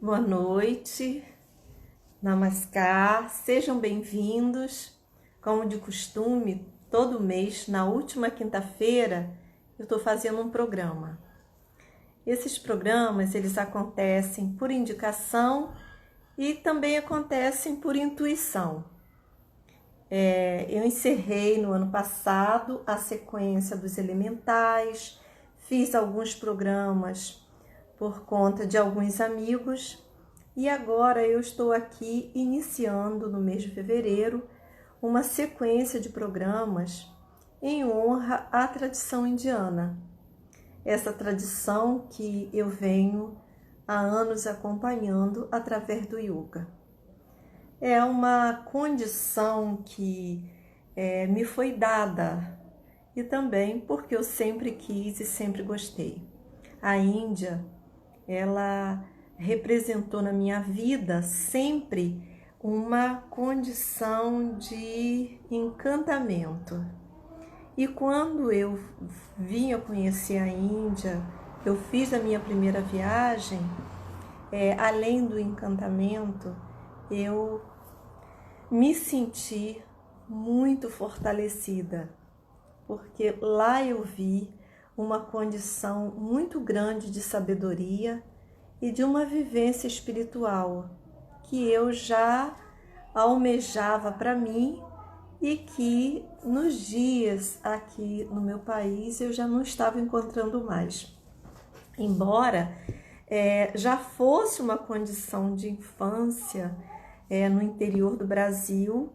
Boa noite, Namaskar, sejam bem-vindos. Como de costume, todo mês, na última quinta-feira, eu estou fazendo um programa. Esses programas, eles acontecem por indicação e também acontecem por intuição. Eu encerrei no ano passado a sequência dos elementais, fiz alguns programas por conta de alguns amigos e agora eu estou aqui iniciando no mês de fevereiro uma sequência de programas em honra à tradição indiana. Essa tradição que eu venho há anos acompanhando através do yoga. É uma condição que me foi dada e também porque eu sempre quis e sempre gostei. A Índia, ela representou na minha vida sempre uma condição de encantamento. E quando eu vim a conhecer a Índia, eu fiz a minha primeira viagem, além do encantamento, eu me senti muito fortalecida, porque lá eu vi uma condição muito grande de sabedoria e de uma vivência espiritual que eu já almejava para mim e que nos dias aqui no meu país eu já não estava encontrando mais. Embora já fosse uma condição de infância no interior do Brasil,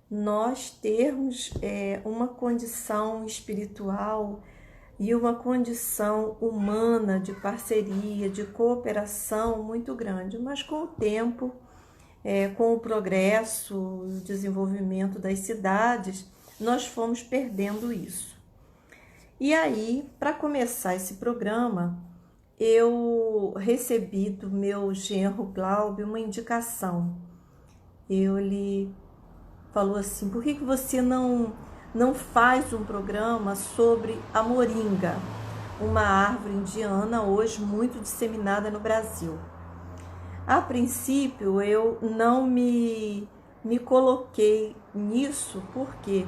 nós termos uma condição espiritual e uma condição humana de parceria, de cooperação muito grande, mas com o tempo, com o progresso, o desenvolvimento das cidades, nós fomos perdendo isso. E aí, para começar esse programa, eu recebi do meu genro Glauber uma indicação. Ele falou assim: por que você não faz um programa sobre a moringa, uma árvore indiana hoje muito disseminada no Brasil? A princípio, eu não me coloquei nisso, porque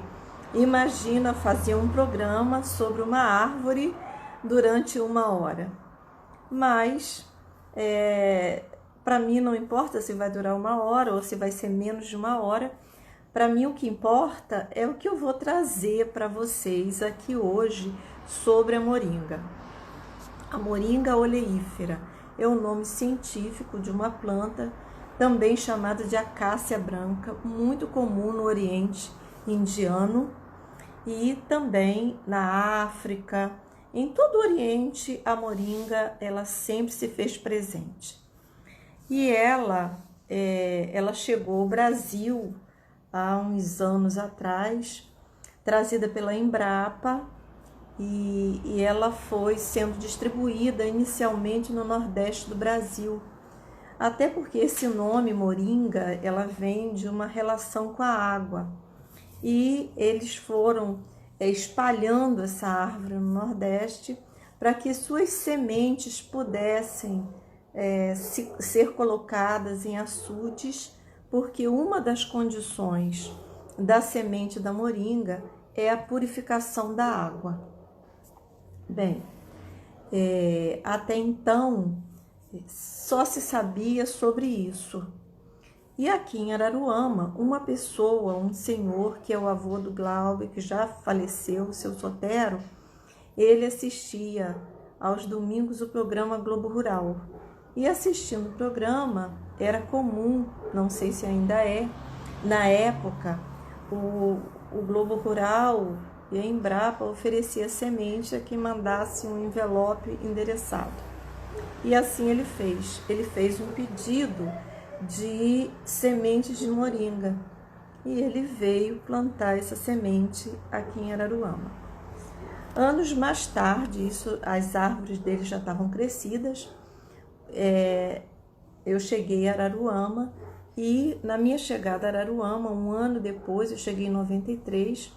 imagina fazer um programa sobre uma árvore durante 1 hora. Mas, para mim não importa se vai durar 1 hora ou se vai ser menos de 1 hora. Para mim, o que importa é o que eu vou trazer para vocês aqui hoje sobre a moringa. A moringa oleífera é o nome científico de uma planta também chamada de acácia branca, muito comum no Oriente Indiano e também na África. Em todo o Oriente, a moringa ela sempre se fez presente. E ela chegou ao Brasil há uns anos atrás, trazida pela Embrapa, e ela foi sendo distribuída inicialmente no Nordeste do Brasil. Até porque esse nome, moringa, ela vem de uma relação com a água. E eles foram espalhando essa árvore no Nordeste para que suas sementes pudessem ser colocadas em açudes, porque uma das condições da semente da moringa é a purificação da água. Bem, até então só se sabia sobre isso. E aqui em Araruama, uma pessoa, um senhor que é o avô do Glauber, que já faleceu, o seu Sotero, ele assistia aos domingos o programa Globo Rural. E assistindo o programa, era comum, não sei se ainda é, na época, o Globo Rural e a Embrapa oferecia semente a quem mandasse um envelope endereçado. E assim ele fez. Ele fez um pedido de sementes de moringa e ele veio plantar essa semente aqui em Araruama. Anos mais tarde, as árvores dele já estavam crescidas. Eu cheguei a Araruama e na minha chegada a Araruama, 1 ano depois, eu cheguei em 93,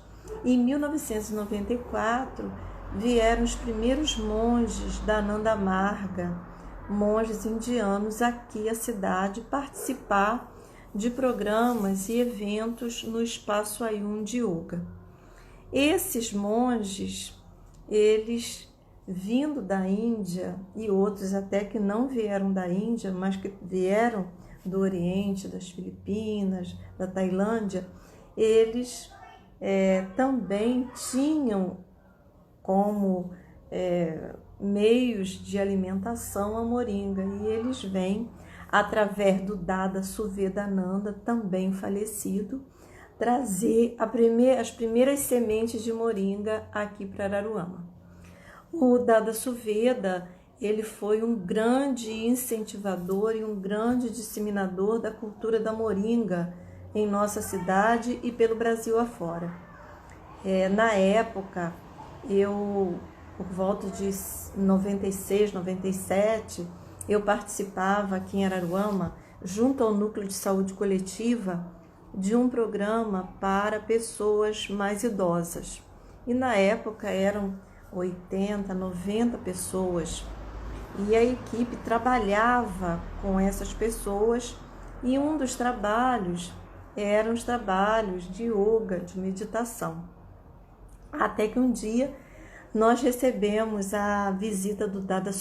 e em 1994 vieram os primeiros monges da Ananda Marga monges indianos aqui à cidade participar de programas e eventos no Espaço Ayun de Yoga. Esses monges, eles vindo da Índia e outros até que não vieram da Índia, mas que vieram do Oriente, das Filipinas, da Tailândia, eles também tinham como meios de alimentação a moringa, e eles vêm através do Dada Suvedananda, também falecido, trazer as primeiras sementes de moringa aqui para Araruama. O Dada Suveda, ele foi um grande incentivador e um grande disseminador da cultura da moringa em nossa cidade e pelo Brasil afora. Na época, por volta de 96, 97, eu participava aqui em Araruama, junto ao Núcleo de Saúde Coletiva, de um programa para pessoas mais idosas. E na época eram 80, 90 pessoas. E a equipe trabalhava com essas pessoas, e um dos trabalhos eram os trabalhos de yoga, de meditação. Até que um dia nós recebemos a visita do Dada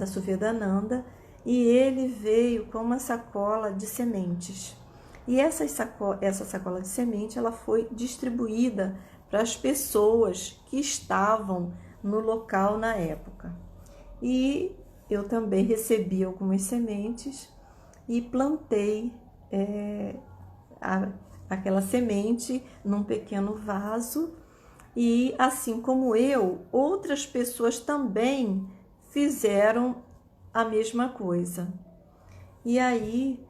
Suvedananda, e ele veio com uma sacola de sementes. E essa sacola de semente, ela foi distribuída para as pessoas que estavam no local na época. E eu também recebi algumas sementes e plantei aquela semente num pequeno vaso, e assim como eu, outras pessoas também fizeram a mesma coisa. E aí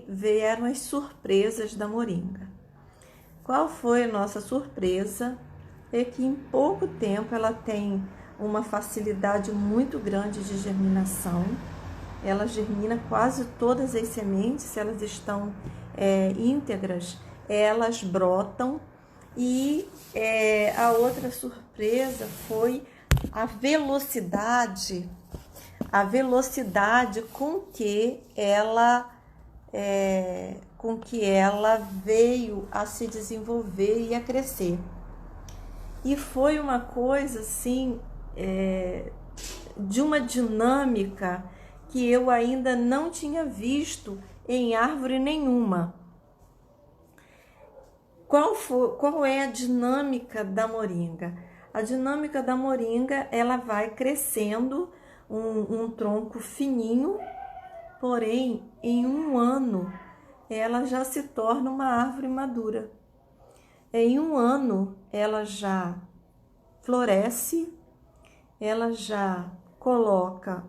vieram as surpresas da moringa. Qual foi a nossa surpresa? É que em pouco tempo ela tem uma facilidade muito grande de germinação. Ela germina quase todas as sementes, se elas estão íntegras, elas brotam. E a outra surpresa foi a velocidade com que ela veio a se desenvolver e a crescer. E foi uma coisa assim, de uma dinâmica que eu ainda não tinha visto em árvore nenhuma. Qual é a dinâmica da moringa? A dinâmica da moringa, ela vai crescendo um tronco fininho, porém, em um ano, ela já se torna uma árvore madura. Em um ano, ela já floresce, ela já coloca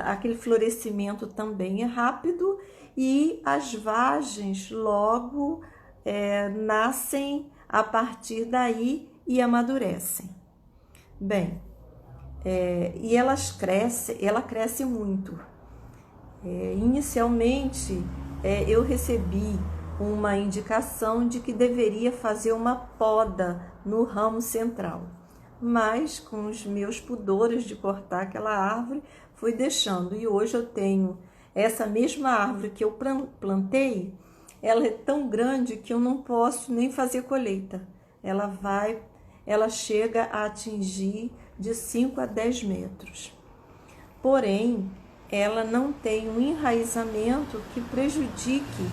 aquele florescimento também é rápido, e as vagens logo nascem a partir daí e amadurecem. Bem, e ela cresce muito. Inicialmente, eu recebi uma indicação de que deveria fazer uma poda no ramo central, mas com os meus pudores de cortar aquela árvore, fui deixando. E hoje eu tenho essa mesma árvore que eu plantei, ela é tão grande que eu não posso nem fazer colheita. Ela chega a atingir de 5 a 10 metros. Porém, ela não tem um enraizamento que prejudique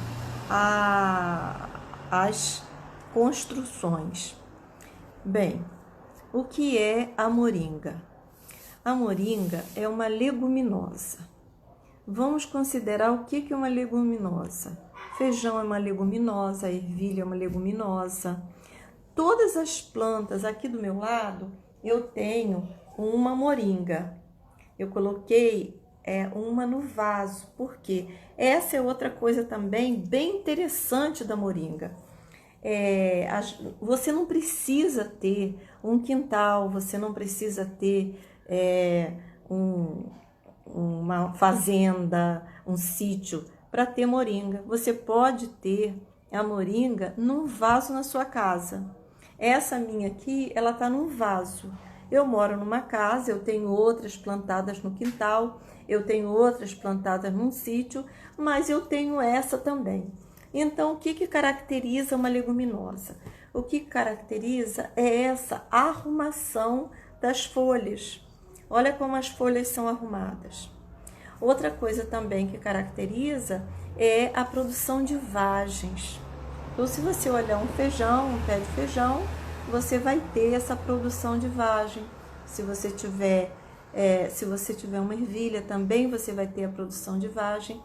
as construções. Bem, o que é a moringa? A moringa é uma leguminosa. Vamos considerar o que é uma leguminosa. Feijão é uma leguminosa, ervilha é uma leguminosa. Todas as plantas aqui do meu lado, eu tenho uma moringa. Eu coloquei uma no vaso, porque essa é outra coisa também bem interessante da moringa. Você não precisa ter um quintal, você não precisa ter uma fazenda, um sítio para ter moringa. Você pode ter a moringa num vaso na sua casa. Essa minha aqui, ela está num vaso. Eu moro numa casa, eu tenho outras plantadas no quintal, eu tenho outras plantadas num sítio, mas eu tenho essa também. Então, o que caracteriza uma leguminosa? O que caracteriza é essa arrumação das folhas. Olha como as folhas são arrumadas. Outra coisa também que caracteriza é a produção de vagens. Então, se você olhar um feijão, um pé de feijão, você vai ter essa produção de vagem. Se você tiver uma ervilha também, você vai ter a produção de vagem.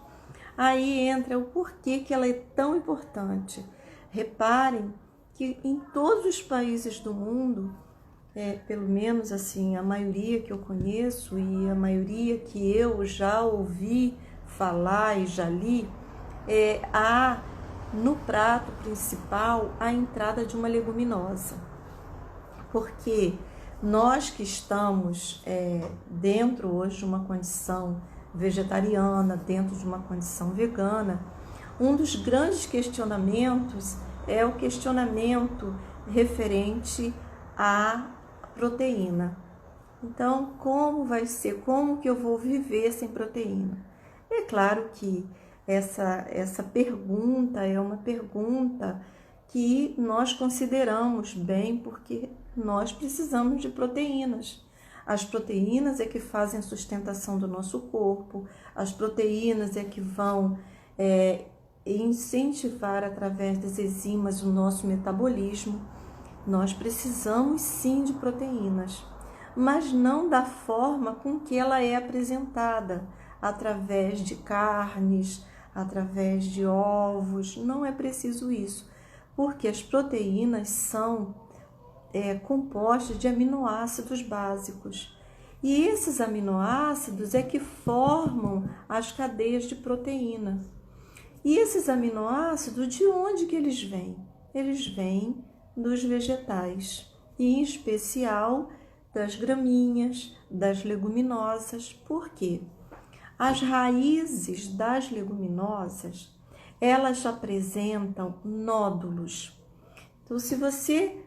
Aí entra o porquê que ela é tão importante. Reparem que em todos os países do mundo, pelo menos assim, a maioria que eu conheço e a maioria que eu já ouvi falar e já li, há no prato principal a entrada de uma leguminosa. Porque nós que estamos dentro hoje de uma condição vegetariana, dentro de uma condição vegana, um dos grandes questionamentos é o questionamento referente à proteína. Então, como vai ser? Como que eu vou viver sem proteína? É claro que essa pergunta é uma pergunta que nós consideramos bem, porque nós precisamos de proteínas. As proteínas é que fazem a sustentação do nosso corpo, as proteínas é que vão incentivar através das enzimas o nosso metabolismo. Nós precisamos sim de proteínas, mas não da forma com que ela é apresentada, através de carnes, através de ovos. Não é preciso isso, porque as proteínas são compostas de aminoácidos básicos. E esses aminoácidos é que formam as cadeias de proteína. E esses aminoácidos, de onde que eles vêm? Eles vêm dos vegetais, e em especial das graminhas, das leguminosas. Por quê? As raízes das leguminosas, elas apresentam nódulos. Então, se você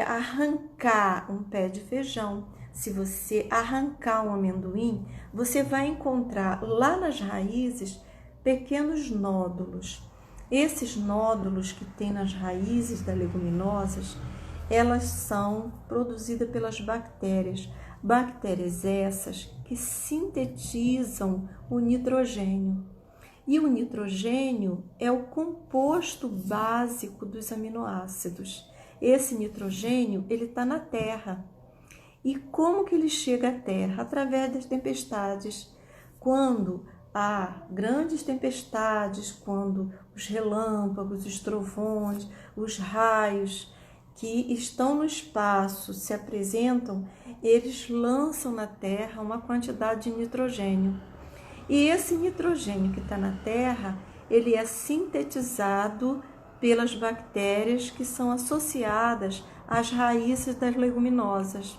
arrancar um pé de feijão, se você arrancar um amendoim, você vai encontrar lá nas raízes pequenos nódulos. Esses nódulos que tem nas raízes das leguminosas, elas são produzidas pelas bactérias. Bactérias essas que sintetizam o nitrogênio. E o nitrogênio é o composto básico dos aminoácidos. Esse nitrogênio, ele está na terra. E como que ele chega à terra? Através das tempestades. Quando há grandes tempestades, quando os relâmpagos, os trovões, os raios que estão no espaço se apresentam, eles lançam na terra uma quantidade de nitrogênio. E esse nitrogênio que está na terra, ele é sintetizado pelas bactérias que são associadas às raízes das leguminosas.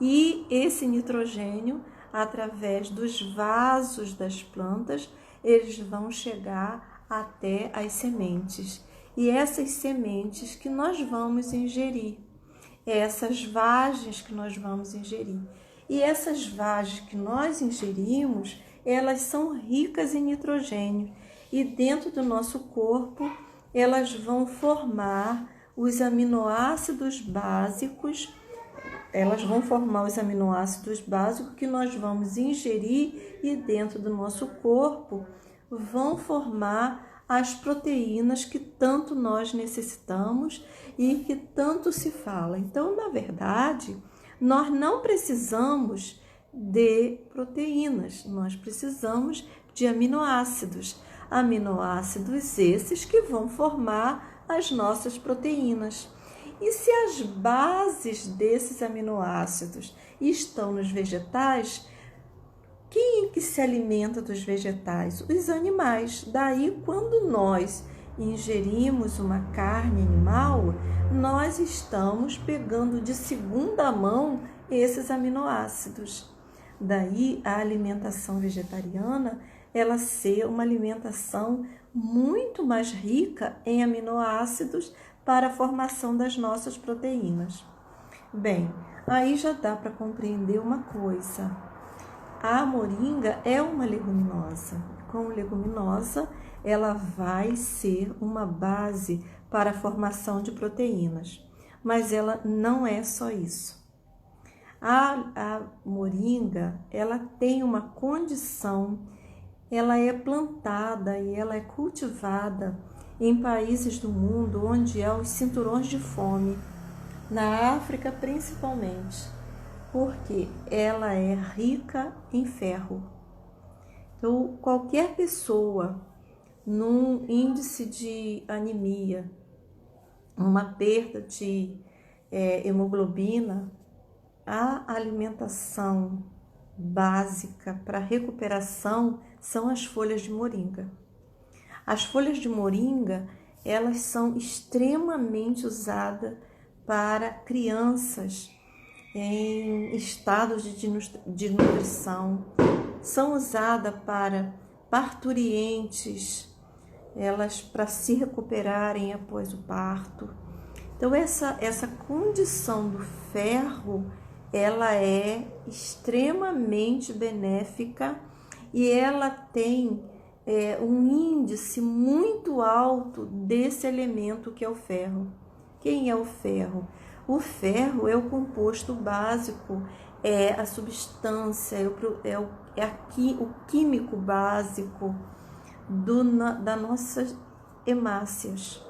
E esse nitrogênio, através dos vasos das plantas, eles vão chegar até as sementes. E essas sementes que nós vamos ingerir, essas vagens que nós vamos ingerir. E essas vagens que nós ingerimos, elas são ricas em nitrogênio. E dentro do nosso corpo, elas vão formar os aminoácidos básicos. Elas vão formar os aminoácidos básicos que nós vamos ingerir e dentro do nosso corpo vão formar as proteínas que tanto nós necessitamos e que tanto se fala. Então, na verdade, nós não precisamos de proteínas, nós precisamos de aminoácidos. Aminoácidos esses que vão formar as nossas proteínas. E se as bases desses aminoácidos estão nos vegetais, quem é que se alimenta dos vegetais? Os animais. Daí, quando nós ingerimos uma carne animal, nós estamos pegando de segunda mão esses aminoácidos. Daí, a alimentação vegetariana, ela ser uma alimentação muito mais rica em aminoácidos para a formação das nossas proteínas. Bem, Aí já dá para compreender uma coisa. A moringa é uma leguminosa. Como leguminosa, ela vai ser uma base para a formação de proteínas. Mas ela não é só isso. A moringa, ela tem uma condição, ela é plantada e ela é cultivada em países do mundo onde há os cinturões de fome, na África principalmente, porque ela é rica em ferro. Então, qualquer pessoa num índice de anemia, uma perda de hemoglobina, a alimentação básica para recuperação são as folhas de moringa. As folhas de moringa, elas são extremamente usadas para crianças em estados de nutrição, são usadas para parturientes, elas para se recuperarem após o parto. Então essa condição do ferro, ela é extremamente benéfica e ela tem um índice muito alto desse elemento que é o ferro. Quem é o ferro? O ferro é o composto básico, é a substância, o químico básico das nossas hemácias.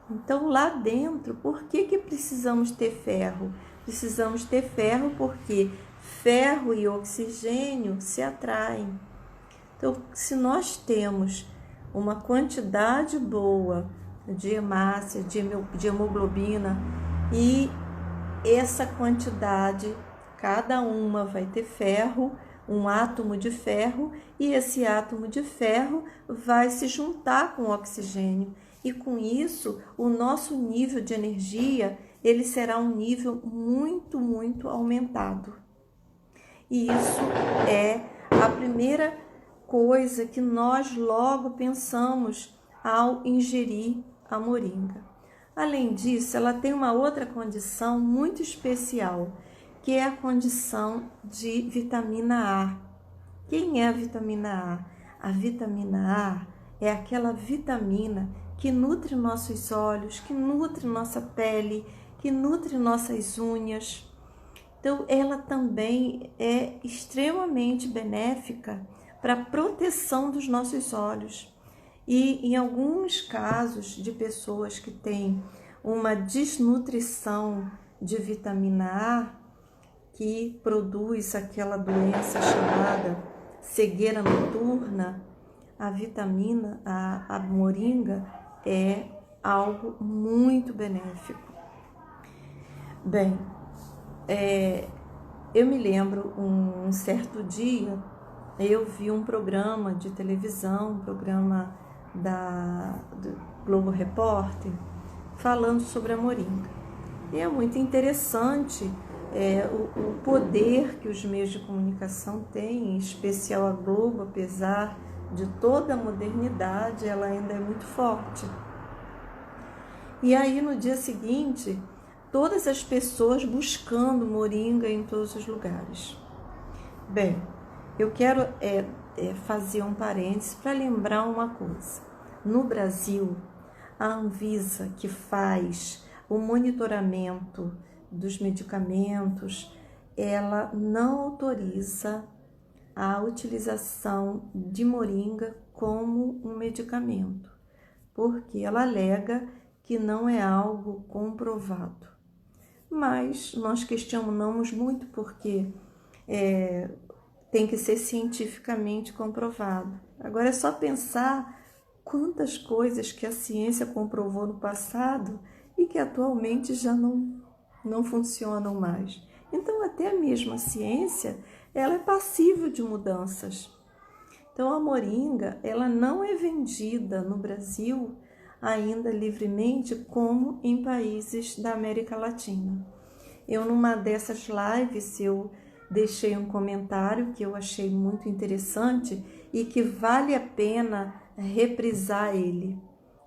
Então, lá dentro, por que precisamos ter ferro? Precisamos ter ferro porque ferro e oxigênio se atraem. Então, se nós temos uma quantidade boa de hemácia, de hemoglobina, e essa quantidade, cada uma vai ter ferro, um átomo de ferro, e esse átomo de ferro vai se juntar com o oxigênio. E com isso, o nosso nível de energia, ele será um nível muito, muito aumentado. E isso é a primeira coisa que nós logo pensamos ao ingerir a moringa. Além disso, ela tem uma outra condição muito especial, que é a condição de vitamina A. Quem é a vitamina A? A vitamina A é aquela vitamina que nutre nossos olhos, que nutre nossa pele, que nutre nossas unhas. Então, ela também é extremamente benéfica para a proteção dos nossos olhos. E em alguns casos de pessoas que têm uma desnutrição de vitamina A, que produz aquela doença chamada cegueira noturna, a moringa é algo muito benéfico. Bem, eu me lembro um certo dia, eu vi um programa de televisão, um programa do Globo Repórter, falando sobre a moringa. E é muito interessante o poder que os meios de comunicação têm, em especial a Globo, apesar de toda a modernidade, ela ainda é muito forte. E aí, no dia seguinte, todas as pessoas buscando moringa em todos os lugares. Bem, eu quero fazer um parênteses para lembrar uma coisa. No Brasil, a Anvisa, que faz o monitoramento dos medicamentos, ela não autoriza a utilização de moringa como um medicamento, porque ela alega que não é algo comprovado. Mas nós questionamos muito porque tem que ser cientificamente comprovado. Agora é só pensar quantas coisas que a ciência comprovou no passado e que atualmente já não funcionam mais. Então, até a mesma ciência, ela é passível de mudanças. Então, a moringa, ela não é vendida no Brasil ainda livremente como em países da América Latina. Eu, numa dessas lives, eu deixei um comentário que eu achei muito interessante e que vale a pena reprisar ele.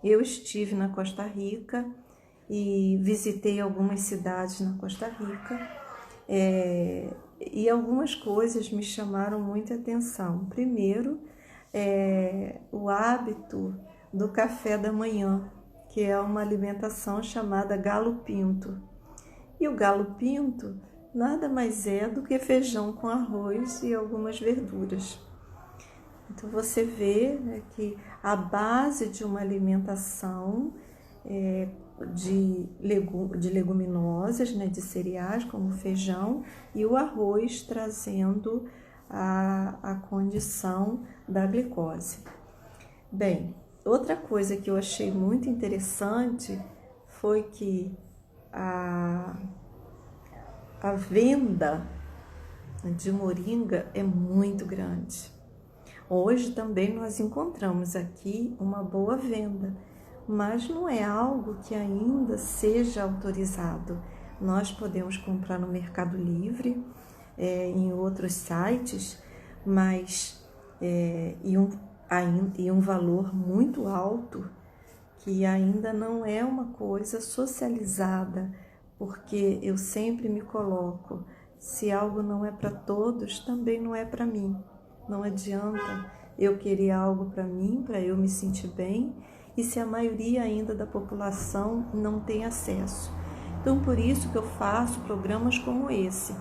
Eu estive na Costa Rica e visitei algumas cidades na Costa Rica E algumas coisas me chamaram muita atenção. Primeiro, o hábito do café da manhã, que é uma alimentação chamada galo pinto. E o galo pinto nada mais é do que feijão com arroz e algumas verduras. Então você vê, né, que a base de uma alimentação de leguminosas, né, de cereais como feijão, e o arroz trazendo a condição da glicose. Bem, outra coisa que eu achei muito interessante foi que a venda de moringa é muito grande. Hoje também nós encontramos aqui uma boa venda, mas não é algo que ainda seja autorizado. Nós podemos comprar no Mercado Livre, em outros sites, mas e um valor muito alto, que ainda não é uma coisa socializada, porque eu sempre me coloco, se algo não é para todos, também não é para mim. Não adianta eu querer algo para mim, para eu me sentir bem, e se a maioria ainda da população não tem acesso. Então, por isso que eu faço programas como esse,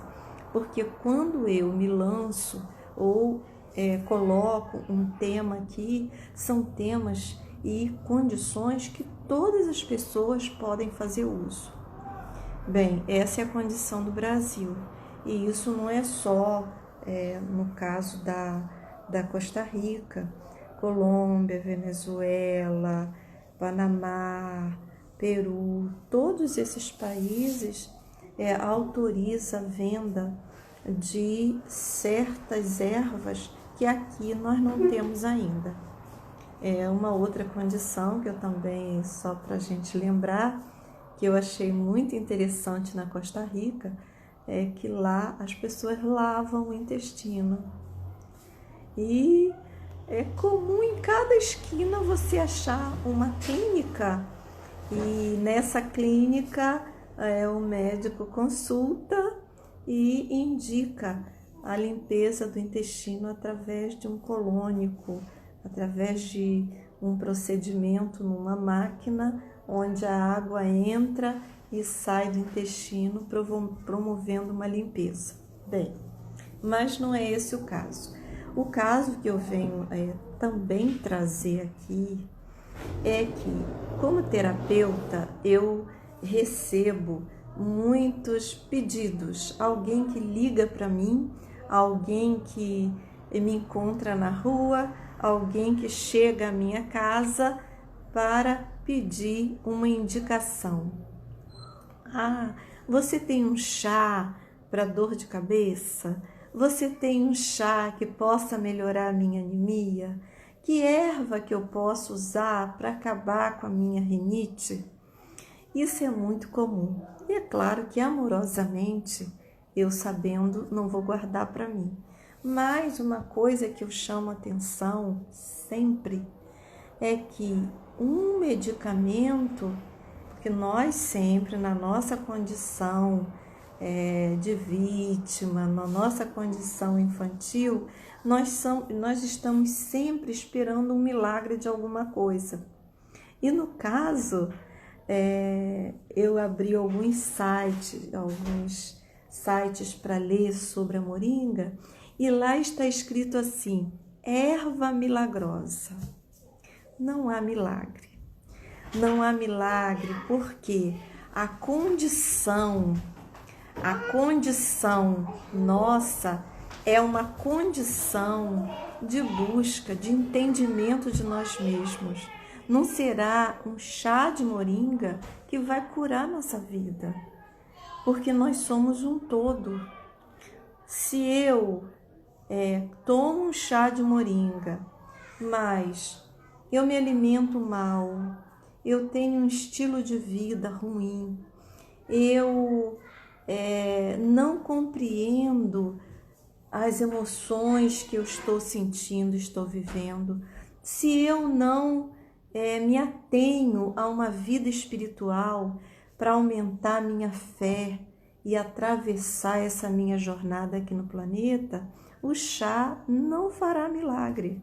porque quando eu me lanço ou coloco um tema aqui, são temas e condições que todas as pessoas podem fazer uso. Bem, essa é a condição do Brasil, e isso não é só no caso da Costa Rica, Colômbia, Venezuela, Panamá, Peru, todos esses países autorizam a venda de certas ervas que aqui nós não temos ainda. Uma outra condição que eu também, só para a gente lembrar, que eu achei muito interessante na Costa Rica, é que lá as pessoas lavam o intestino. E é comum em cada esquina você achar uma clínica, e nessa clínica o médico consulta e indica a limpeza do intestino através de um colônico, através de um procedimento numa máquina onde a água entra e sai do intestino, promovendo uma limpeza. Bem, mas não é esse o caso. O caso que eu venho também trazer aqui é que, como terapeuta, eu recebo muitos pedidos. Alguém que liga para mim, alguém que me encontra na rua, alguém que chega à minha casa para pedir uma indicação. Você tem um chá para dor de cabeça? Você tem um chá que possa melhorar a minha anemia? Que erva que eu posso usar para acabar com a minha rinite? Isso é muito comum. E é claro que amorosamente, eu sabendo, não vou guardar para mim. Mas uma coisa que eu chamo atenção sempre é que um medicamento, porque nós sempre, na nossa condição de vítima, na nossa condição infantil, nós estamos sempre esperando um milagre de alguma coisa. E no caso, eu abri alguns sites para ler sobre a moringa, e lá está escrito assim: erva milagrosa. Não há milagre. Não há milagre porque a condição nossa é uma condição de busca, de entendimento de nós mesmos. Não será um chá de moringa que vai curar nossa vida, porque nós somos um todo. Se eu tomo um chá de moringa, mas eu me alimento mal, eu tenho um estilo de vida ruim, eu não compreendo as emoções que eu estou sentindo, estou vivendo, se eu não me atenho a uma vida espiritual para aumentar minha fé e atravessar essa minha jornada aqui no planeta, o chá não fará milagre.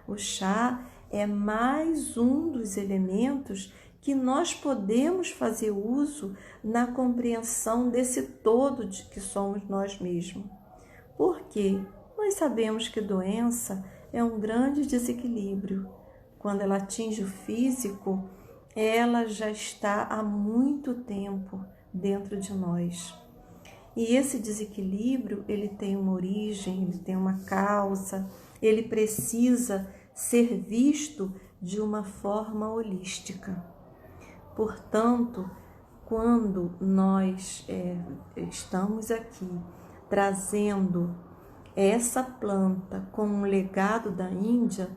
O chá é mais um dos elementos que nós podemos fazer uso na compreensão desse todo de que somos nós mesmos. Por quê? Nós sabemos que doença é um grande desequilíbrio. Quando ela atinge o físico, ela já está há muito tempo dentro de nós. E esse desequilíbrio, ele tem uma origem, ele tem uma causa, ele precisa ser visto de uma forma holística. Portanto, quando nós estamos aqui trazendo essa planta como um legado da Índia,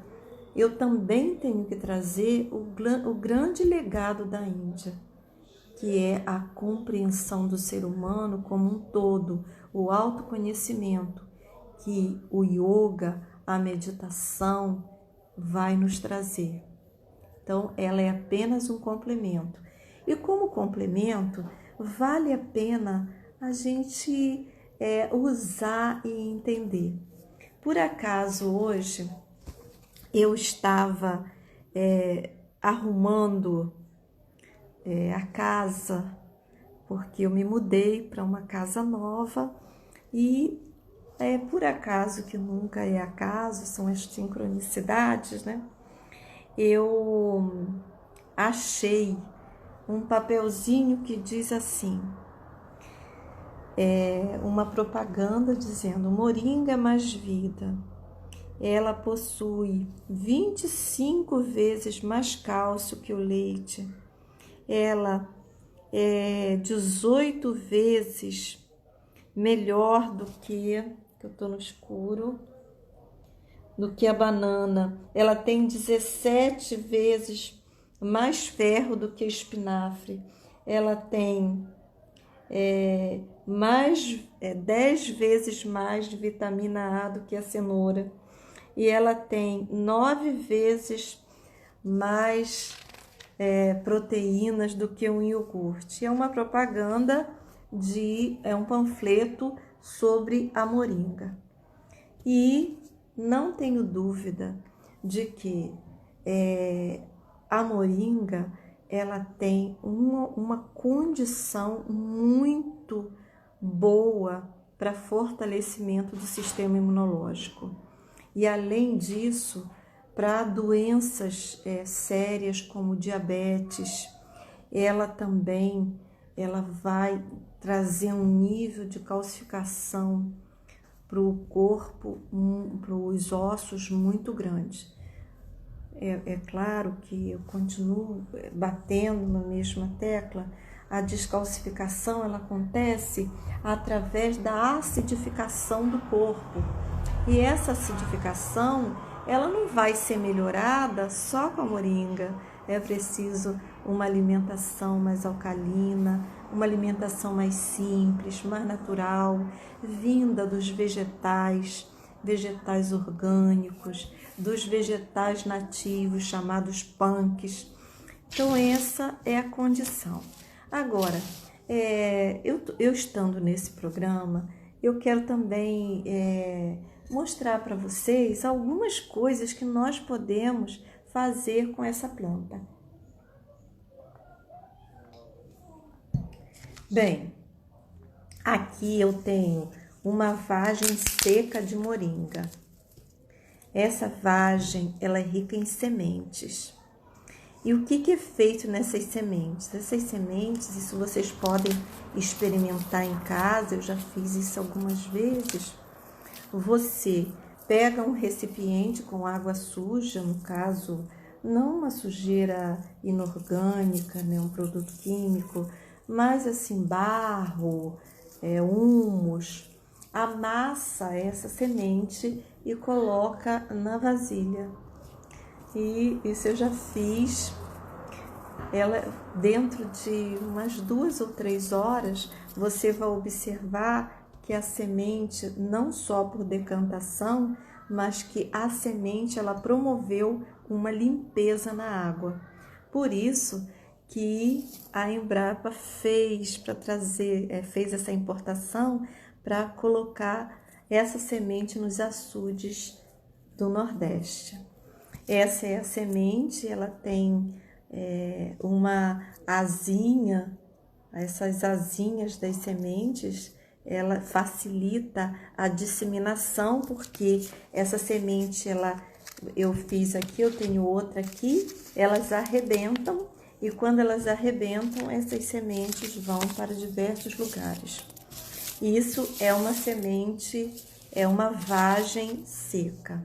eu também tenho que trazer o grande legado da Índia, que é a compreensão do ser humano como um todo, o autoconhecimento que o yoga, a meditação vai nos trazer. Então, ela é apenas um complemento. E como complemento, vale a pena a gente usar e entender. Por acaso, hoje, eu estava arrumando a casa, porque eu me mudei para uma casa nova e por acaso, que nunca é acaso, são as sincronicidades, né? Eu achei um papelzinho que diz assim, uma propaganda dizendo: moringa mais vida. Ela possui 25 vezes mais cálcio que o leite. Ela é 18 vezes melhor do que eu estou no escuro, do que a banana. Ela tem 17 vezes mais ferro do que espinafre. Ela tem 10 vezes mais de vitamina A do que a cenoura. E ela tem 9 vezes mais proteínas do que um iogurte. É uma propaganda é um panfleto sobre a moringa. E não tenho dúvida de que a moringa ela tem uma condição muito boa para fortalecimento do sistema imunológico. E além disso, para doenças sérias como diabetes, ela vai trazer um nível de calcificação para o corpo, para os ossos muito grande. É claro que eu continuo batendo na mesma tecla. A descalcificação ela acontece através da acidificação do corpo. E essa acidificação ela não vai ser melhorada só com a moringa. É preciso uma alimentação mais alcalina, uma alimentação mais simples, mais natural, vinda dos vegetais orgânicos, dos vegetais nativos chamados punks. Então essa é a condição. Agora, eu estando nesse programa, eu quero também mostrar para vocês algumas coisas que nós podemos fazer com essa planta. Bem, aqui eu tenho uma vagem seca de moringa. Essa vagem ela é rica em sementes. E o que é feito nessas sementes? Essas sementes, isso vocês podem experimentar em casa, eu já fiz isso algumas vezes. Você pega um recipiente com água suja, no caso, não uma sujeira inorgânica, né, um produto químico, mas assim, barro, humus, amassa essa semente e coloca na vasilha. E isso eu já fiz. Ela, dentro de umas 2 ou 3 horas, você vai observar que a semente, não só por decantação, mas que a semente ela promoveu uma limpeza na água. Por isso que a Embrapa fez para trazer, fez essa importação para colocar essa semente nos açudes do Nordeste. Essa é a semente, ela tem uma asinha, essas asinhas das sementes, ela facilita a disseminação, porque essa semente, eu fiz aqui, eu tenho outra aqui, elas arrebentam, e quando elas arrebentam, essas sementes vão para diversos lugares. Isso é uma semente, é uma vagem seca.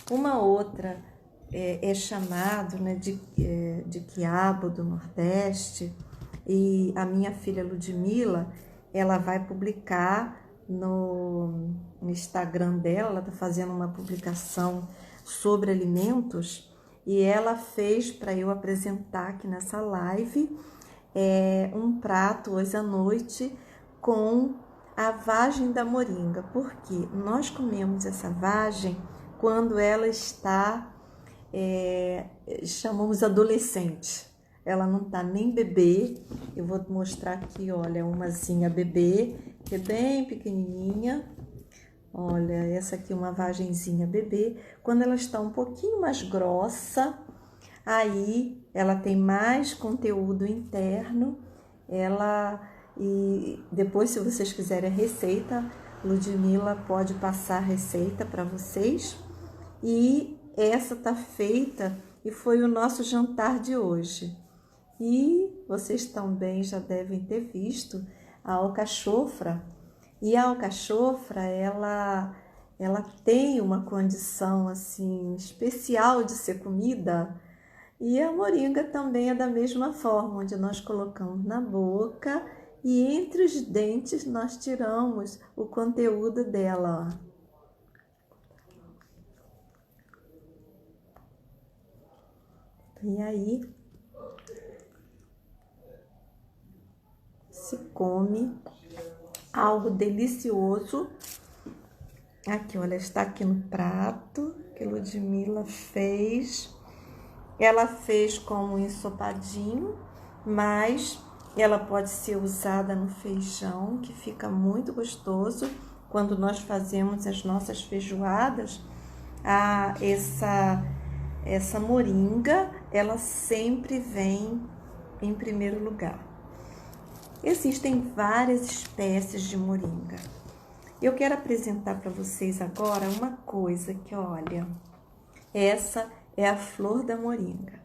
Uma outra é chamado, né, de quiabo do Nordeste, e a minha filha Ludmila, ela vai publicar no Instagram dela, ela está fazendo uma publicação sobre alimentos, e ela fez para eu apresentar aqui nessa live um prato hoje à noite com a vagem da moringa, porque nós comemos essa vagem quando ela está, chamamos adolescente. Ela não está nem bebê. Eu vou mostrar aqui, olha, umazinha bebê, que é bem pequenininha. Olha, essa aqui é uma vagenzinha bebê. Quando ela está um pouquinho mais grossa, aí ela tem mais conteúdo interno. E depois, se vocês quiserem a receita, Ludmila pode passar a receita para vocês. E essa tá feita e foi o nosso jantar de hoje. E vocês também já devem ter visto a alcachofra. E a alcachofra, ela tem uma condição assim especial de ser comida. E a moringa também é da mesma forma, onde nós colocamos na boca e entre os dentes nós tiramos o conteúdo dela, ó. E aí se come algo delicioso. Aqui, olha, está aqui no prato que Ludmila fez. Ela fez como um ensopadinho, mas ela pode ser usada no feijão, que fica muito gostoso. Quando nós fazemos as nossas feijoadas, essa moringa, ela sempre vem em primeiro lugar. Existem várias espécies de moringa. Eu quero apresentar para vocês agora uma coisa que, olha, essa é a flor da moringa.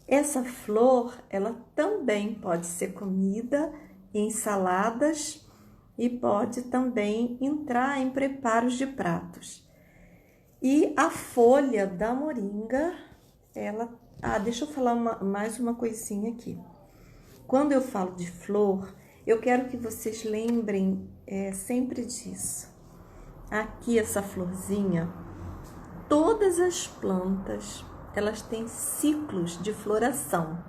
Essa flor, ela também pode ser comida em saladas e pode também entrar em preparos de pratos. E a folha da moringa, deixa eu falar mais uma coisinha aqui. Quando eu falo de flor, eu quero que vocês lembrem sempre disso. Aqui essa florzinha, todas as plantas, elas têm ciclos de floração.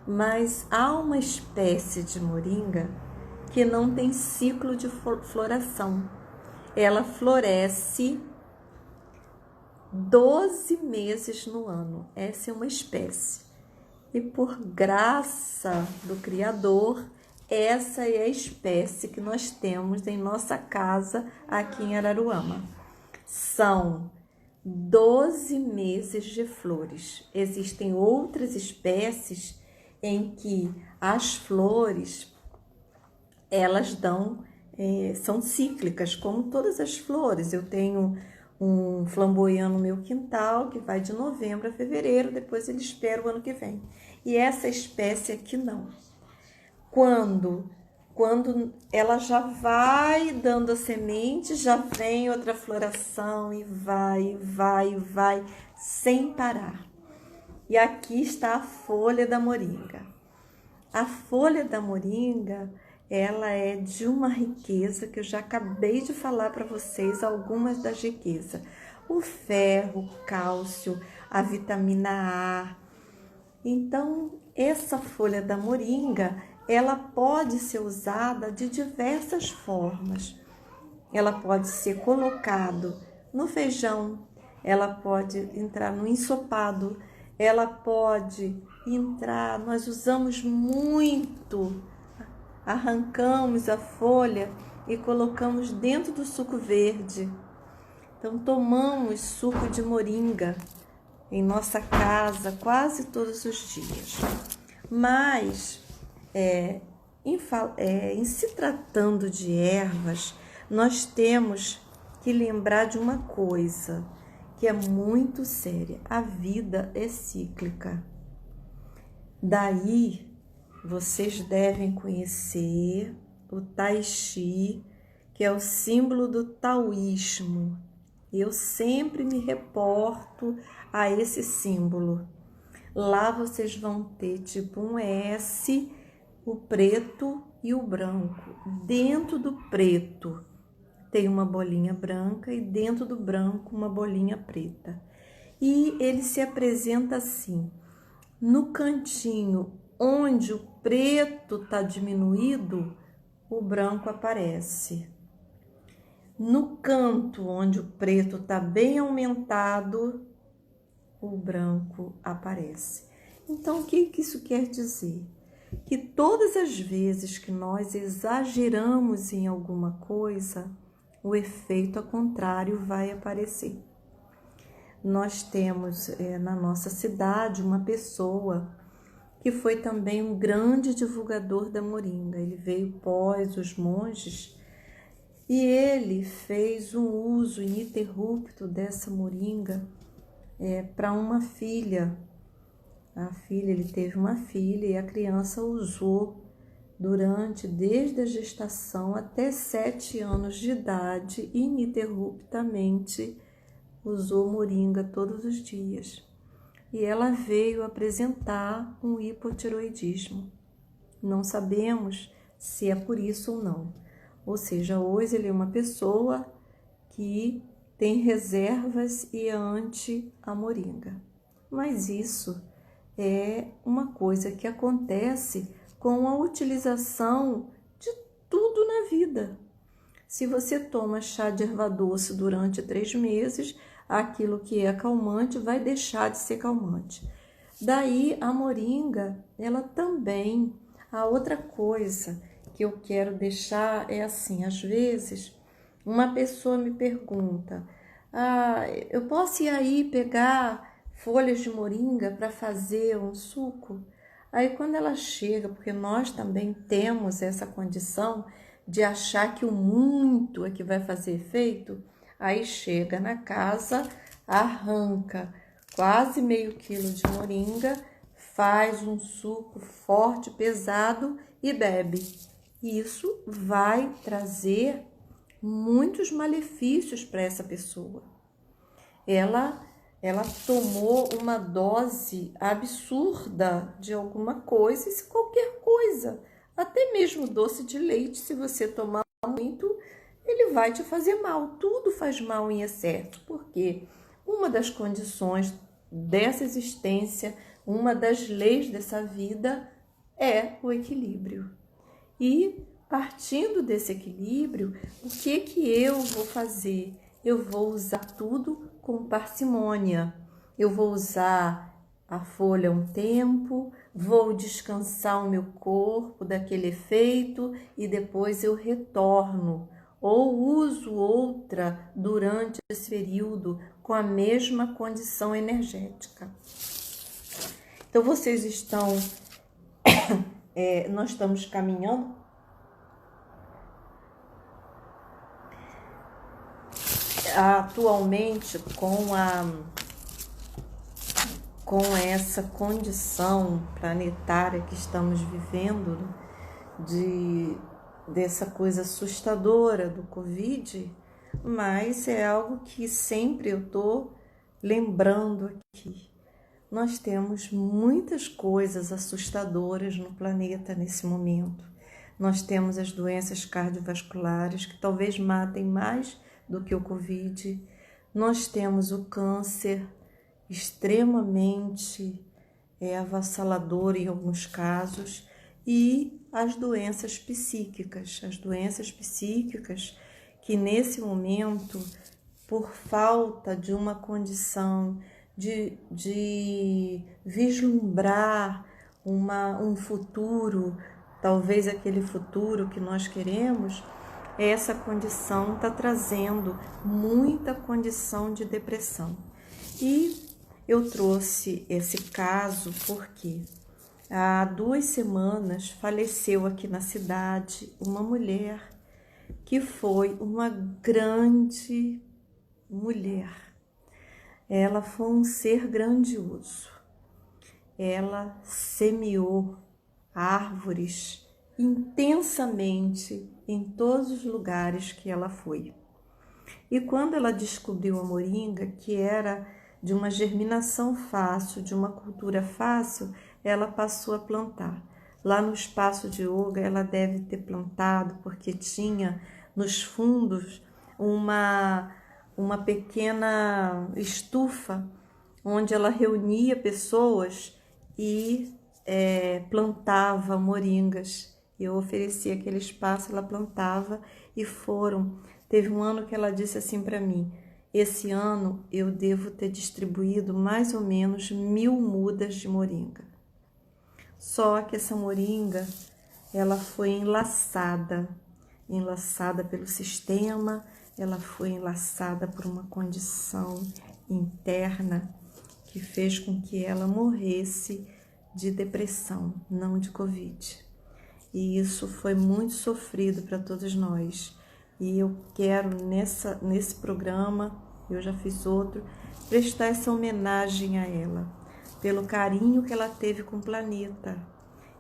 Mas há uma espécie de moringa que não tem ciclo de floração. Ela floresce 12 meses no ano. Essa é uma espécie. E por graça do Criador, essa é a espécie que nós temos em nossa casa aqui em Araruama. São 12 meses de flores. Existem outras espécies em que as flores, elas são cíclicas, como todas as flores. Eu tenho um flamboyant no meu quintal, que vai de novembro a fevereiro, depois ele espera o ano que vem. E essa espécie aqui não. Quando ela já vai dando a semente, já vem outra floração e vai, sem parar. E aqui está a folha da moringa. A folha da moringa, ela é de uma riqueza que eu já acabei de falar para vocês, algumas das riquezas. O ferro, o cálcio, a vitamina A. Então, essa folha da moringa, ela pode ser usada de diversas formas. Ela pode ser colocado no feijão, ela pode entrar no ensopado, ela pode entrar, nós usamos muito, arrancamos a folha e colocamos dentro do suco verde. Então tomamos suco de moringa em nossa casa quase todos os dias. Mas em se tratando de ervas, nós temos que lembrar de uma coisa que é muito séria: a vida é cíclica. Daí vocês devem conhecer o Tai Chi, que é o símbolo do taoísmo. Eu sempre me reporto a esse símbolo. Lá vocês vão ter tipo um S, o preto e o branco. Dentro do preto tem uma bolinha branca e dentro do branco uma bolinha preta. E ele se apresenta assim: no cantinho onde o preto está diminuído, o branco aparece. No canto onde o preto está bem aumentado, o branco aparece. Então, o que isso quer dizer? Que todas as vezes que nós exageramos em alguma coisa, o efeito ao contrário vai aparecer. Nós temos na nossa cidade uma pessoa que foi também um grande divulgador da moringa. Ele veio pós os monges e ele fez um uso ininterrupto dessa moringa para uma filha. Ele teve uma filha e a criança usou desde a gestação até 7 anos de idade, ininterruptamente usou moringa todos os dias. E ela veio apresentar um hipotireoidismo. Não sabemos se é por isso ou não. Ou seja, hoje ele é uma pessoa que tem reservas e é anti a moringa. Mas isso é uma coisa que acontece com a utilização de tudo na vida. Se você toma chá de erva doce durante 3 meses, aquilo que é calmante vai deixar de ser calmante. Daí a moringa, ela também. A outra coisa que eu quero deixar é assim: às vezes uma pessoa me pergunta: eu posso ir aí pegar folhas de moringa para fazer um suco? Aí quando ela chega, porque nós também temos essa condição de achar que o muito é que vai fazer efeito, aí chega na casa, arranca quase meio quilo de moringa, faz um suco forte, pesado e bebe. Isso vai trazer muitos malefícios para essa pessoa. Ela tomou uma dose absurda de alguma coisa, e se qualquer coisa, até mesmo doce de leite, se você tomar muito, ele vai te fazer mal. Tudo faz mal em excesso, porque uma das condições dessa existência, uma das leis dessa vida é o equilíbrio. E partindo desse equilíbrio, o que eu vou fazer? Eu vou usar tudo com parcimônia. Eu vou usar a folha um tempo, vou descansar o meu corpo daquele efeito e depois eu retorno. Ou uso outra durante esse período com a mesma condição energética. Então, vocês estão... nós estamos caminhando atualmente com essa condição planetária que estamos vivendo, dessa coisa assustadora do Covid, mas é algo que sempre eu estou lembrando aqui. Nós temos muitas coisas assustadoras no planeta nesse momento. Nós temos as doenças cardiovasculares que talvez matem mais do que o Covid. Nós temos o câncer extremamente avassalador em alguns casos e as doenças psíquicas. As doenças psíquicas que nesse momento, por falta de uma condição de vislumbrar um futuro, talvez aquele futuro que nós queremos, essa condição está trazendo muita condição de depressão. E eu trouxe esse caso porque há 2 semanas faleceu aqui na cidade uma mulher que foi uma grande mulher. Ela foi um ser grandioso. Ela semeou árvores intensamente em todos os lugares que ela foi. E quando ela descobriu a moringa, que era de uma germinação fácil, de uma cultura fácil, ela passou a plantar. Lá no espaço de yoga, ela deve ter plantado, porque tinha nos fundos uma pequena estufa, onde ela reunia pessoas e plantava moringas. Eu oferecia aquele espaço, ela plantava e Teve um ano que ela disse assim para mim: esse ano eu devo ter distribuído mais ou menos 1000 mudas de moringa. Só que essa moringa, ela foi enlaçada pelo sistema, ela foi enlaçada por uma condição interna que fez com que ela morresse de depressão, não de Covid. E isso foi muito sofrido para todos nós. E eu quero, nesse programa, eu já fiz outro, prestar essa homenagem a ela, pelo carinho que ela teve com o planeta.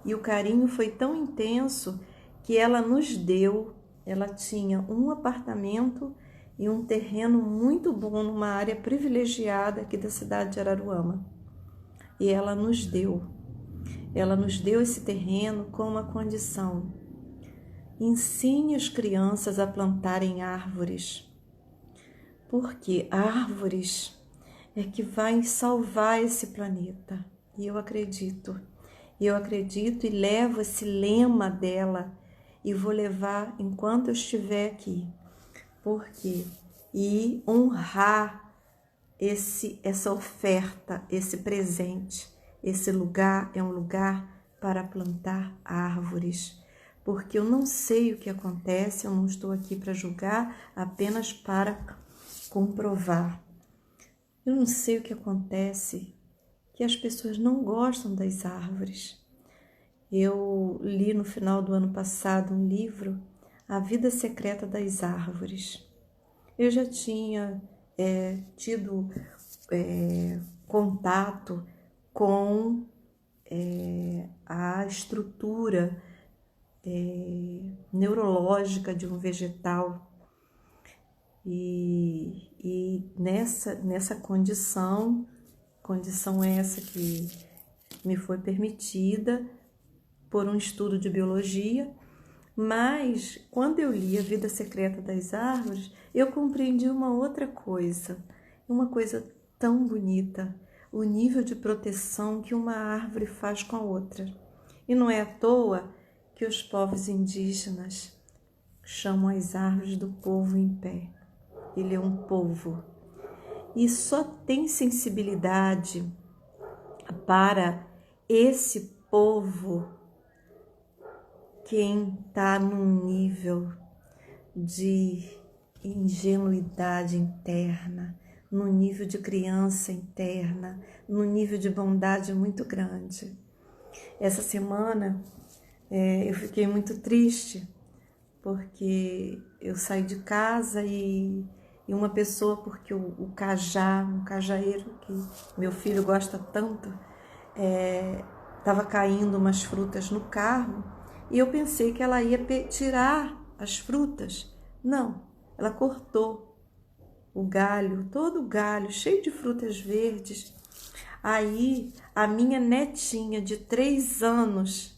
E o carinho foi tão intenso que ela nos deu, ela tinha um apartamento e um terreno muito bom numa área privilegiada aqui da cidade de Araruama. E ela nos deu esse terreno com uma condição: ensine as crianças a plantarem árvores, porque árvores é que vai salvar esse planeta. E eu acredito e levo esse lema dela e vou levar enquanto eu estiver aqui. Por quê? E honrar essa oferta, esse presente. Esse lugar é um lugar para plantar árvores, porque eu não sei o que acontece, eu não estou aqui para julgar, apenas para comprovar. Eu não sei o que acontece, que as pessoas não gostam das árvores. Eu li no final do ano passado um livro, A Vida Secreta das Árvores. Eu já tinha tido contato com a estrutura neurológica de um vegetal e nessa condição essa que me foi permitida por um estudo de biologia, mas quando eu li A Vida Secreta das Árvores, eu compreendi uma outra coisa, uma coisa tão bonita, o nível de proteção que uma árvore faz com a outra. E não é à toa que os povos indígenas chamam as árvores do povo em pé. Ele é um povo. E só tem sensibilidade para esse povo quem está num nível de ingenuidade interna, num nível de criança interna, num nível de bondade muito grande. Essa semana eu fiquei muito triste porque eu saí de casa e uma pessoa, porque um cajaeiro que meu filho gosta tanto, estava caindo umas frutas no carro e eu pensei que ela ia tirar as frutas. Não, ela cortou o galho, todo o galho, cheio de frutas verdes. Aí a minha netinha de 3 anos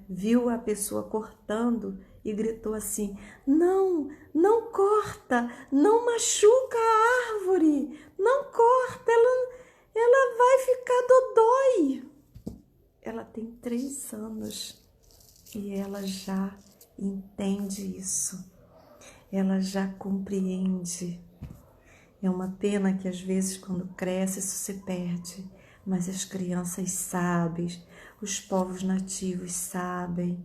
viu a pessoa cortando e gritou assim: não, não corta, não machuca a árvore, não corta, ela vai ficar dodói. Ela tem 3 anos e ela já entende isso, ela já compreende. É uma pena que às vezes quando cresce isso se perde, mas as crianças sabem, os povos nativos sabem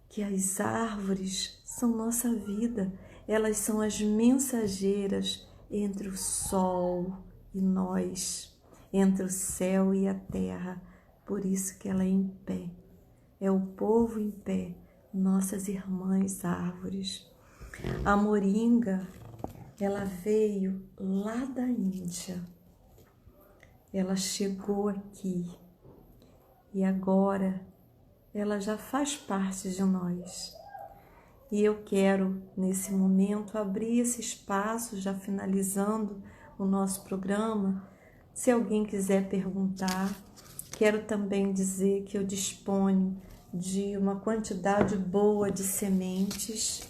que as árvores são nossa vida, elas são as mensageiras entre o sol e nós, entre o céu e a terra, por isso que ela é em pé, é o povo em pé, nossas irmãs árvores. A moringa, ela veio lá da Índia, ela chegou aqui e agora ela já faz parte de nós. E eu quero, nesse momento, abrir esse espaço, já finalizando o nosso programa. Se alguém quiser perguntar, quero também dizer que eu disponho de uma quantidade boa de sementes,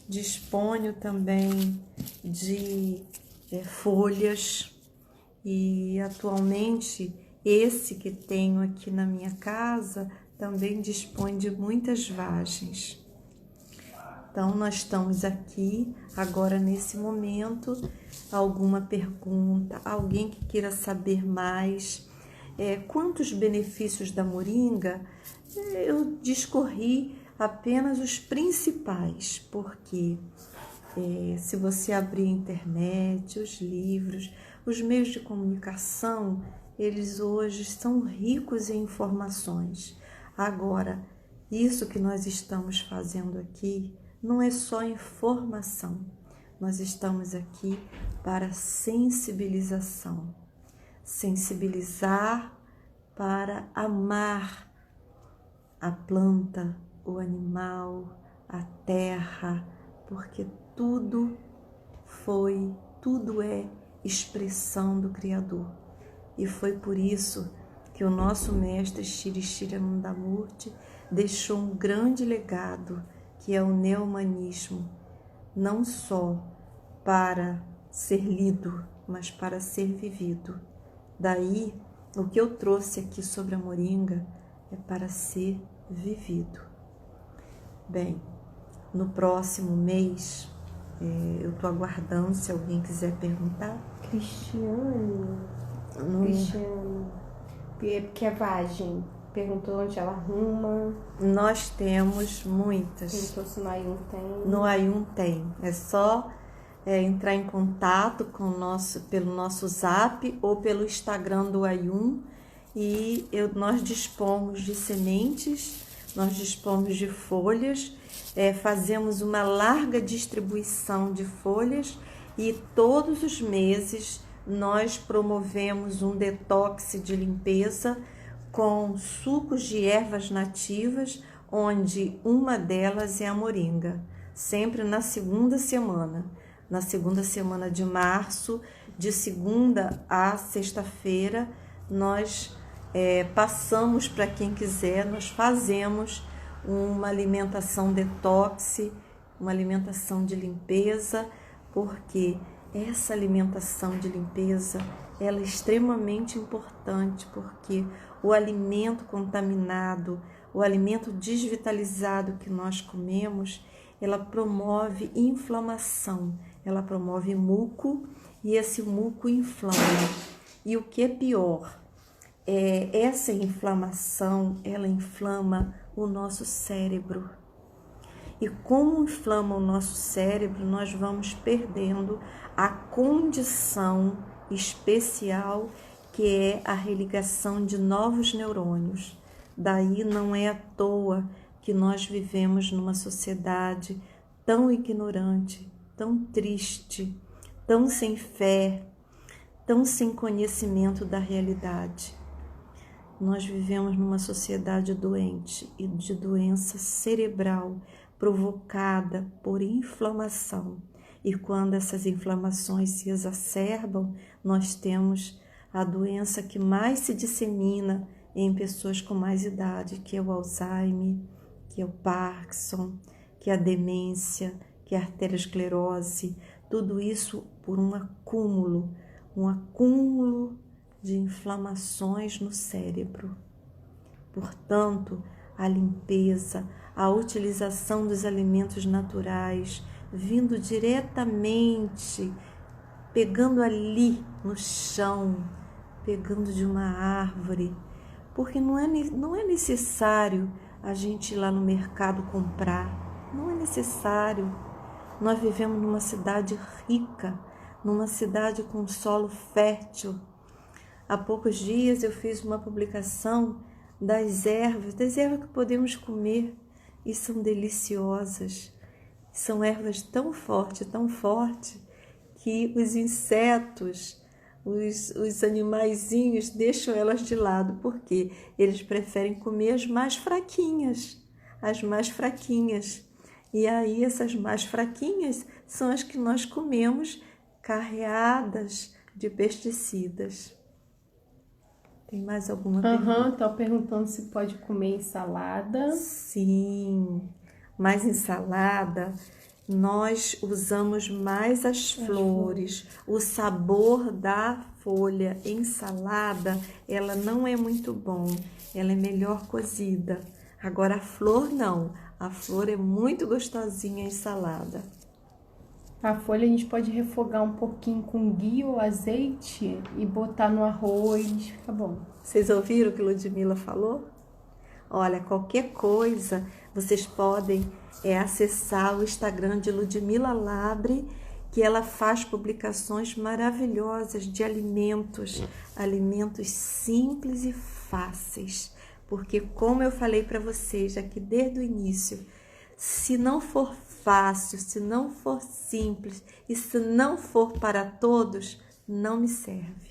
disponho também de folhas e atualmente esse que tenho aqui na minha casa também dispõe de muitas vagens. Então nós estamos aqui agora nesse momento, alguma pergunta, alguém que queira saber mais, quantos benefícios da moringa, eu discorri apenas os principais, porque se você abrir a internet, os livros, os meios de comunicação, eles hoje são ricos em informações. Agora, isso que nós estamos fazendo aqui não é só informação, nós estamos aqui para sensibilização. Sensibilizar para amar a planta, o animal, a terra, porque tudo é expressão do Criador. E foi por isso que o nosso mestre Shri Shri Anandamurti deixou um grande legado, que é o neo-humanismo, não só para ser lido, mas para ser vivido. Daí, o que eu trouxe aqui sobre a moringa é para ser vivido. Bem, no próximo mês, eu estou aguardando se alguém quiser perguntar. Cristiane, porque a vagem perguntou onde ela arruma. Nós temos muitas. Perguntou se no Ayun tem. No Ayun tem. É só entrar em contato pelo nosso Zap ou pelo Instagram do Ayun. E nós dispomos de sementes, nós dispomos de folhas, fazemos uma larga distribuição de folhas e todos os meses nós promovemos um detox de limpeza com sucos de ervas nativas, onde uma delas é a moringa, sempre na segunda semana de março, de segunda a sexta-feira, nós passamos para quem quiser, nós fazemos uma alimentação detox, uma alimentação de limpeza, porque essa alimentação de limpeza ela é extremamente importante, porque o alimento contaminado, o alimento desvitalizado que nós comemos, ela promove inflamação, ela promove muco e esse muco inflama. E o que é pior, essa inflamação, ela inflama o nosso cérebro. E como inflama o nosso cérebro, nós vamos perdendo a condição especial que é a religação de novos neurônios. Daí não é à toa que nós vivemos numa sociedade tão ignorante, tão triste, tão sem fé, tão sem conhecimento da realidade. Nós vivemos numa sociedade doente e de doença cerebral provocada por inflamação. E quando essas inflamações se exacerbam, nós temos a doença que mais se dissemina em pessoas com mais idade, que é o Alzheimer, que é o Parkinson, que é a demência, que é a arteriosclerose, tudo isso por um acúmulo de inflamações no cérebro. Portanto, a limpeza, a utilização dos alimentos naturais, vindo diretamente pegando ali no chão, pegando de uma árvore, porque não é necessário a gente ir lá no mercado comprar, não é necessário. Nós vivemos numa cidade rica, numa cidade com solo fértil. Há poucos dias eu fiz uma publicação das ervas que podemos comer e são deliciosas. São ervas tão fortes, que os insetos, os animaizinhos deixam elas de lado, porque eles preferem comer as mais fraquinhas, E aí essas mais fraquinhas são as que nós comemos carreadas de pesticidas. Tem mais alguma pergunta? Estão perguntando se pode comer ensalada. Sim, mas ensalada nós usamos mais as flores. O sabor da folha em salada, ela não é muito bom, ela é melhor cozida. Agora a flor não, a flor é muito gostosinha em salada. A folha a gente pode refogar um pouquinho com ghee ou azeite e botar no arroz, fica bom. Vocês ouviram o que Ludmila falou? Olha, qualquer coisa, vocês podem acessar o Instagram de Ludmila Labre, que ela faz publicações maravilhosas de alimentos simples e fáceis. Porque, como eu falei para vocês aqui desde o início, se não for fácil, se não for simples e se não for para todos, não me serve.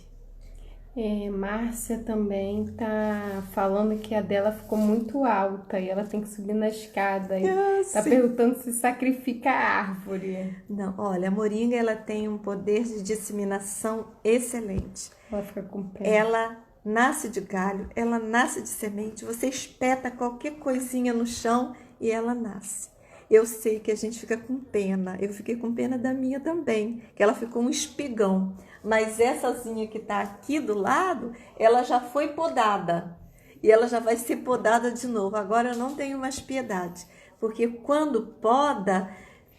Márcia também tá falando que a dela ficou muito alta e ela tem que subir na escada. E tá perguntando se sacrifica a árvore. Não, olha, a moringa ela tem um poder de disseminação excelente. Ela fica com pé. Ela nasce de galho, ela nasce de semente. Você espeta qualquer coisinha no chão e ela nasce. Eu sei que a gente fica com pena. Eu fiquei com pena da minha também, que ela ficou um espigão. Masessazinha que está aqui do lado, ela já foi podada. E ela já vai ser podada de novo. Agora eu não tenho mais piedade. Porque quando poda,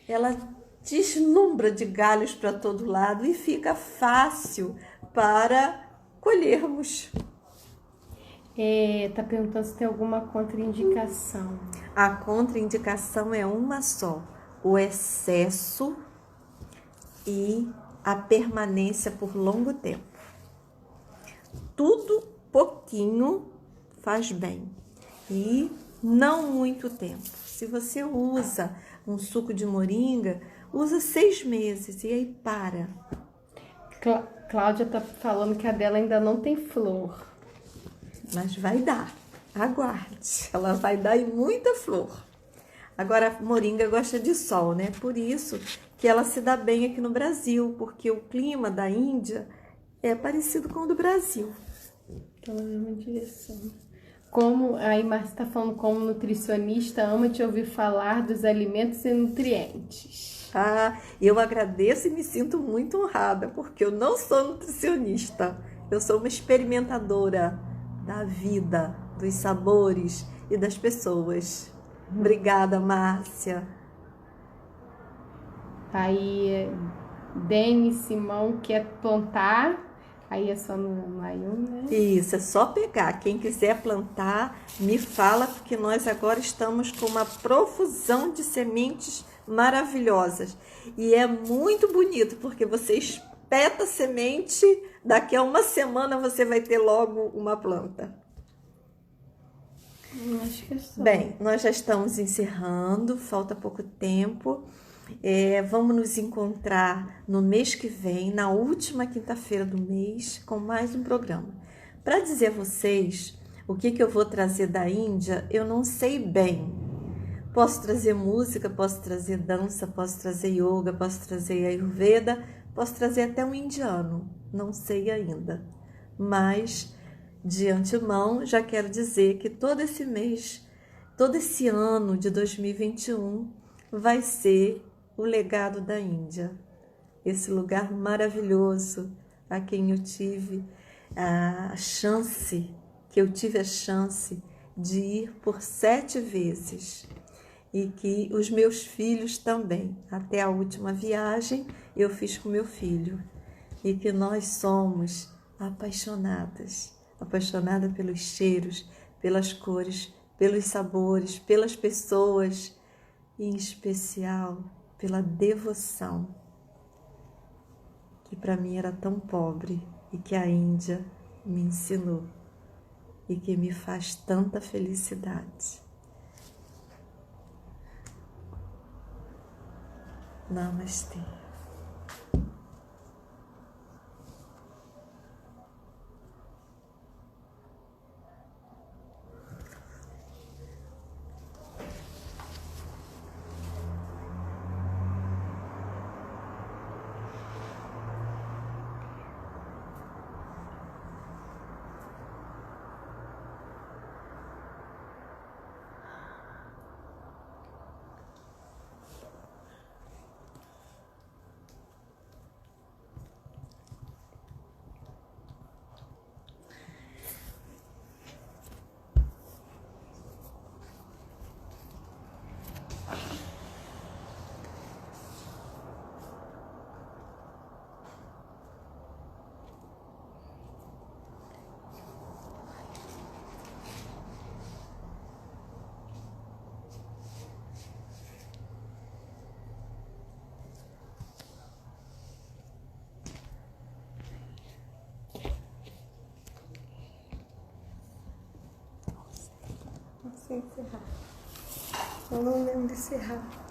ela deslumbra de galhos para todo lado e fica fácil para colhermos. Tá perguntando se tem alguma contraindicação. A contraindicação é uma só: o excesso e a permanência por longo tempo. Tudo pouquinho faz bem e não muito tempo. Se você usa um suco de moringa, usa 6 meses e aí para. Cláudia tá falando que a dela ainda não tem flor. Mas vai dar, aguarde, ela vai dar e muita flor. Agora a moringa gosta de sol, né? Por isso que ela se dá bem aqui no Brasil, porque o clima da Índia é parecido com o do Brasil. Então, na mesma direção. Como aí Márcia está falando, como nutricionista, ama te ouvir falar dos alimentos e nutrientes. Eu agradeço e me sinto muito honrada, porque eu não sou nutricionista, eu sou uma experimentadora da vida, dos sabores e das pessoas. Obrigada, Márcia. Aí, Dene Simão quer plantar, aí é só no Mayum, né? Isso, é só pegar. Quem quiser plantar, me fala, porque nós agora estamos com uma profusão de sementes maravilhosas. E é muito bonito, porque você espeta a semente, daqui a uma semana você vai ter logo uma planta. Acho que é só. Bem, nós já estamos encerrando, falta pouco tempo. Vamos nos encontrar no mês que vem, na última quinta-feira do mês, com mais um programa. Para dizer a vocês o que eu vou trazer da Índia, eu não sei bem. Posso trazer música, posso trazer dança, posso trazer yoga, posso trazer ayurveda, posso trazer até um indiano, não sei ainda. Mas, de antemão, já quero dizer que todo esse mês, todo esse ano de 2021 vai ser o legado da Índia. Esse lugar maravilhoso a quem eu tive a chance de ir por 7 vezes. E que os meus filhos também. Até a última viagem eu fiz com meu filho. e que nós somos apaixonadas pelos cheiros, pelas cores, pelos sabores, pelas pessoas e, em especial, pela devoção, que para mim era tão pobre e que a Índia me ensinou e que me faz tanta felicidade. Namastê. Encerrar. Eu não lembro de encerrar.